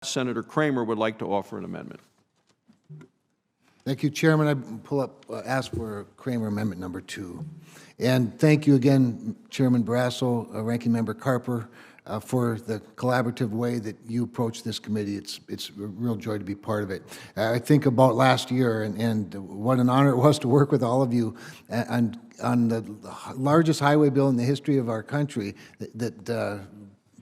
Senator Cramer would like to offer an amendment. Thank you, Chairman. Ask for Cramer Amendment number 2. And thank you again, Chairman Barrasso, Ranking Member Carper, for the collaborative way that you approach this committee. It's a real joy to be part of it. I think about last year and what an honor it was to work with all of you on the largest highway bill in the history of our country that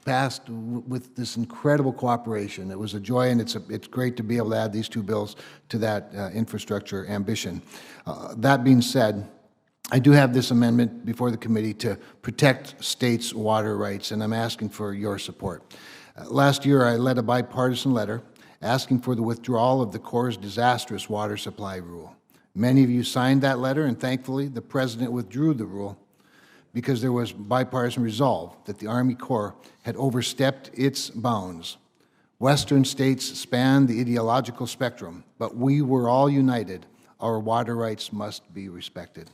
passed with this incredible cooperation. It was a joy, and it's great to be able to add these two bills to that infrastructure ambition. That being said, I do have this amendment before the committee to protect states' water rights, and I'm asking for your support. Last year, I led a bipartisan letter asking for the withdrawal of the Corps' disastrous water supply rule. Many of you signed that letter, and thankfully, the President withdrew the rule because there was bipartisan resolve that the Army Corps had overstepped its bounds. Western states spanned the ideological spectrum, but we were all united. Our water rights must be respected.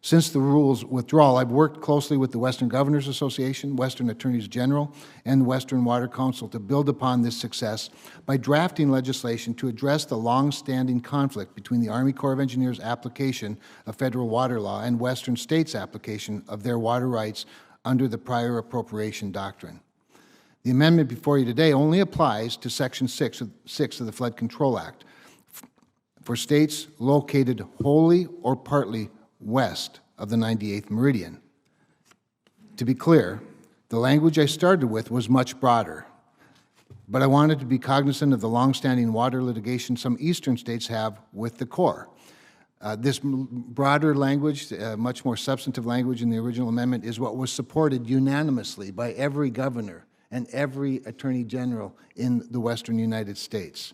Since the rule's withdrawal, I've worked closely with the Western Governors Association, Western Attorneys General, and the Western Water Council to build upon this success by drafting legislation to address the long-standing conflict between the Army Corps of Engineers' application of federal water law and Western states' application of their water rights under the prior appropriation doctrine. The amendment before you today only applies to Section 6 of the Flood Control Act for states located wholly or partly west of the 98th meridian. To be clear, the language I started with was much broader, but I wanted to be cognizant of the longstanding water litigation some eastern states have with the Corps. This broader language, much more substantive language in the original amendment, is what was supported unanimously by every governor and every attorney general in the western United States.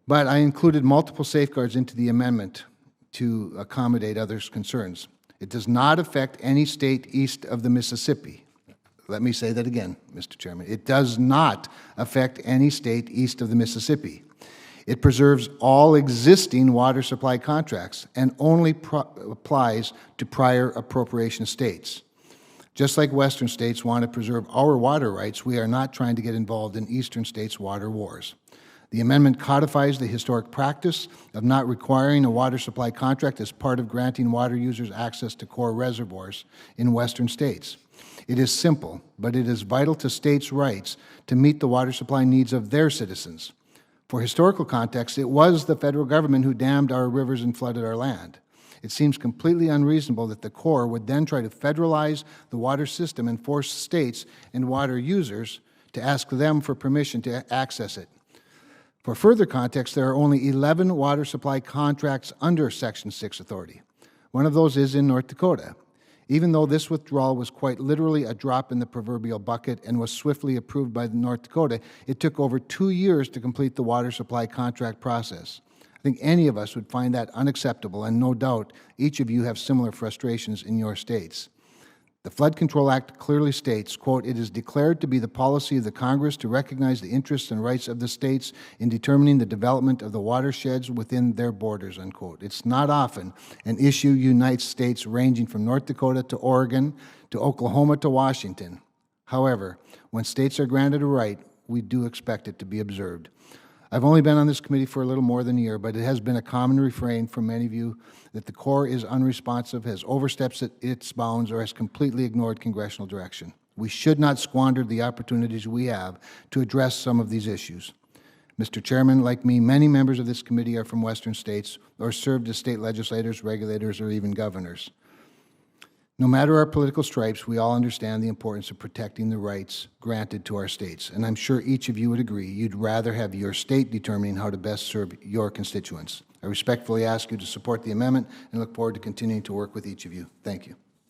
But I included multiple safeguards into the amendment to accommodate others' concerns. It does not affect any state east of the Mississippi. Let me say that again, Mr. Chairman. It does not affect any state east of the Mississippi. It preserves all existing water supply contracts and only applies to prior appropriation states. Just like Western states want to preserve our water rights, we are not trying to get involved in Eastern states' water wars. The amendment codifies the historic practice of not requiring a water supply contract as part of granting water users access to core reservoirs in Western states. It is simple, but it is vital to states' rights to meet the water supply needs of their citizens. For historical context, it was the federal government who dammed our rivers and flooded our land. It seems completely unreasonable that the Corps would then try to federalize the water system and force states and water users to ask them for permission to access it. For further context, there are only 11 water supply contracts under Section 6 authority. One of those is in North Dakota. Even though this withdrawal was quite literally a drop in the proverbial bucket and was swiftly approved by North Dakota, it took over 2 years to complete the water supply contract process. I think any of us would find that unacceptable, and no doubt each of you have similar frustrations in your states. The Flood Control Act clearly states, quote, "It is declared to be the policy of the Congress to recognize the interests and rights of the states in determining the development of the watersheds within their borders," unquote. It's not often an issue unites states ranging from North Dakota to Oregon to Oklahoma to Washington. However, when states are granted a right, we do expect it to be observed. I've only been on this committee for a little more than a year, but it has been a common refrain from many of you that the Corps is unresponsive, has overstepped its bounds, or has completely ignored congressional direction. We should not squander the opportunities we have to address some of these issues. Mr. Chairman, like me, many members of this committee are from Western states or served as state legislators, regulators, or even governors. No matter our political stripes, we all understand the importance of protecting the rights granted to our states, and I'm sure each of you would agree you'd rather have your state determining how to best serve your constituents. I respectfully ask you to support the amendment and look forward to continuing to work with each of you. Thank you.